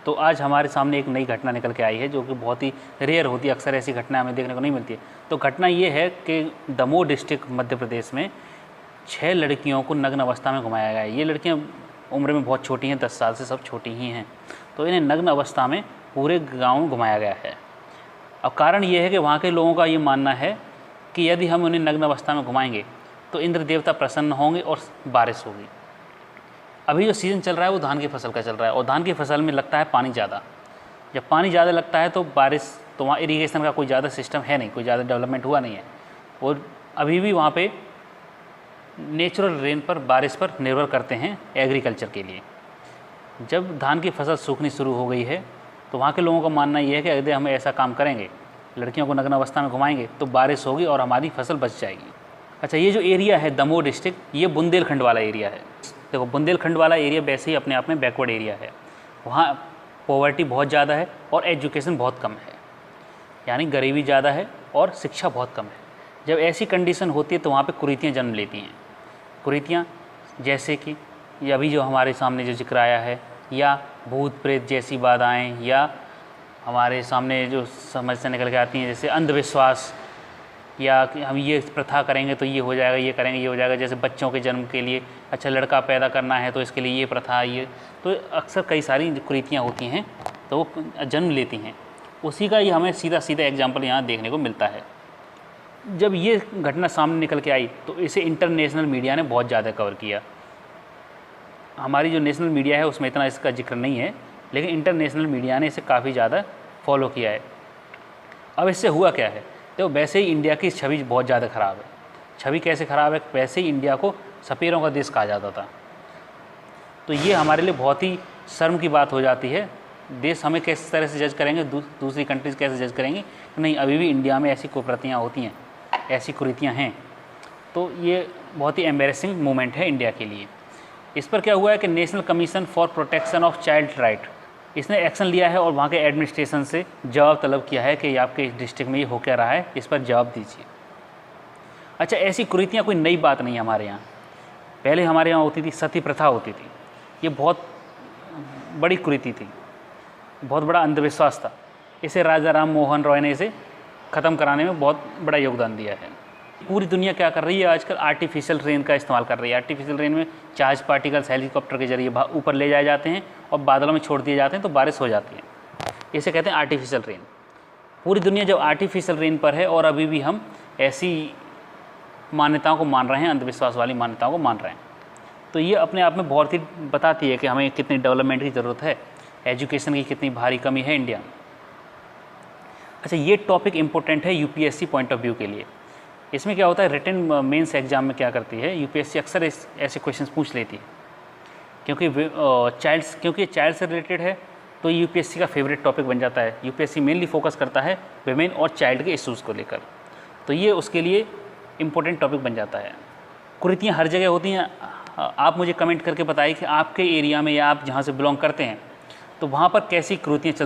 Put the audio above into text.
तो आज हमारे सामने एक नई घटना निकल के आई है जो कि बहुत ही रेयर होती है, अक्सर ऐसी घटना हमें देखने को नहीं मिलती है। तो घटना ये है कि दमोह डिस्ट्रिक्ट मध्य प्रदेश में 6 लड़कियों को नग्न अवस्था में घुमाया गया है। ये लड़कियाँ उम्र में बहुत छोटी हैं, 10 साल से सब छोटी ही हैं। तो इन्हें नग्न अवस्था में पूरे गाँव में घुमाया गया है। अब कारण ये है कि वहाँ के लोगों का ये मानना है कि यदि हम उन्हें नग्न अवस्था में घुमाएंगे तो इंद्र देवता प्रसन्न होंगे और बारिश होगी। अभी जो सीज़न चल रहा है वो धान की फसल का चल रहा है और धान की फसल में लगता है पानी ज़्यादा। जब पानी ज़्यादा लगता है तो बारिश, तो वहाँ इरीगेशन का कोई ज़्यादा सिस्टम है नहीं, कोई ज़्यादा डेवलपमेंट हुआ नहीं है और अभी भी वहाँ पे नेचुरल रेन पर, बारिश पर निर्भर करते हैं एग्रीकल्चर के लिए। जब धान की फसल सूखनी शुरू हो गई है तो वहाँ के लोगों का मानना ये है कि यदि हम ऐसा काम करेंगे, लड़कियों को नग्न अवस्था में घुमाएंगे तो बारिश होगी और हमारी फसल बच जाएगी। अच्छा, ये जो एरिया है दमोह डिस्ट्रिक्ट, ये बुंदेलखंड वाला एरिया है। देखो, बुंदेलखंड वाला एरिया वैसे ही अपने आप में बैकवर्ड एरिया है। वहाँ पॉवर्टी बहुत ज़्यादा है और एजुकेशन बहुत कम है, यानी गरीबी ज़्यादा है और शिक्षा बहुत कम है। जब ऐसी कंडीशन होती है तो वहाँ पे कुरीतियाँ जन्म लेती हैं। कुरीतियाँ जैसे कि ये अभी जो हमारे सामने जो जिक्र आया है, या भूत प्रेत जैसी बाधाएँ, या हमारे सामने जो समझ से निकल के आती हैं जैसे अंधविश्वास, या कि हम ये प्रथा करेंगे तो ये हो जाएगा, ये करेंगे ये हो जाएगा। जैसे बच्चों के जन्म के लिए अच्छा लड़का पैदा करना है तो इसके लिए ये प्रथा, ये तो अक्सर कई सारी कुरीतियाँ होती हैं तो वो जन्म लेती हैं। उसी का ही हमें सीधा सीधा एग्जाम्पल यहाँ देखने को मिलता है। जब ये घटना सामने निकल के आई तो इसे इंटरनेशनल मीडिया ने बहुत ज़्यादा कवर किया। हमारी जो नेशनल मीडिया है उसमें इतना इसका जिक्र नहीं है, लेकिन इंटरनेशनल मीडिया ने इसे काफ़ी ज़्यादा फॉलो किया है। अब इससे हुआ क्या है, तो वैसे ही इंडिया की छवि बहुत ज़्यादा ख़राब है। छवि कैसे ख़राब है, वैसे ही इंडिया को सपेरों का देश कहा जाता था। तो ये हमारे लिए बहुत ही शर्म की बात हो जाती है। देश हमें किस तरह से जज करेंगे, दूसरी कंट्रीज़ कैसे जज करेंगी कि नहीं अभी भी इंडिया में ऐसी कुप्रतियाँ होती हैं, ऐसी कुरीतियाँ हैं। तो ये बहुत ही एम्बेरसिंग मोमेंट है इंडिया के लिए। इस पर क्या हुआ है कि national commission for protection of child right, इसने एक्शन लिया है और वहाँ के एडमिनिस्ट्रेशन से जवाब तलब किया है कि आपके डिस्ट्रिक्ट में ये हो क्या रहा है, इस पर जवाब दीजिए। अच्छा, ऐसी कुरीतियाँ कोई नई बात नहीं है हमारे यहाँ। पहले हमारे यहाँ होती थी, सती प्रथा होती थी। ये बहुत बड़ी कुरीति थी, बहुत बड़ा अंधविश्वास था। इसे राजा राम मोहन रॉय ने इसे ख़त्म कराने में बहुत बड़ा योगदान दिया है। पूरी दुनिया क्या कर रही है आजकल, आर्टिफिशियल रेन का इस्तेमाल कर रही है। आर्टिफिशियल रेन में चार्ज पार्टिकल्स हेलीकॉप्टर के जरिए ऊपर ले जाए जाते हैं और बादलों में छोड़ दिए जाते हैं तो बारिश हो जाती है। इसे कहते हैं आर्टिफिशियल रेन। पूरी दुनिया जब आर्टिफिशियल रेन पर है और अभी भी हम ऐसी मान्यताओं को मान रहे हैं, अंधविश्वास वाली मान्यताओं को मान रहे हैं, तो ये अपने आप में बहुत ही बताती है कि हमें कितनी डेवलपमेंट की ज़रूरत है, एजुकेशन की कितनी भारी कमी है इंडिया में। अच्छा, ये टॉपिक इम्पोर्टेंट है यूपीएससी पॉइंट ऑफ व्यू के लिए। इसमें क्या होता है, रिटन मेंस एग्जाम में क्या करती है यूपीएससी, अक्सर ऐसे क्वेश्चंस पूछ लेती है क्योंकि चाइल्ड से रिलेटेड है तो यूपीएससी का फेवरेट टॉपिक बन जाता है। यूपीएससी मेनली फोकस करता है विमेन और चाइल्ड के इश्यूज़ को लेकर, तो ये उसके लिए इम्पोर्टेंट टॉपिक बन जाता है। कुरीतियाँ हर जगह होती हैं। आप मुझे कमेंट करके बताइए कि आपके एरिया में या आप जहाँ से बिलोंग करते हैं तो वहाँ पर कैसी कुरीतियाँ चलती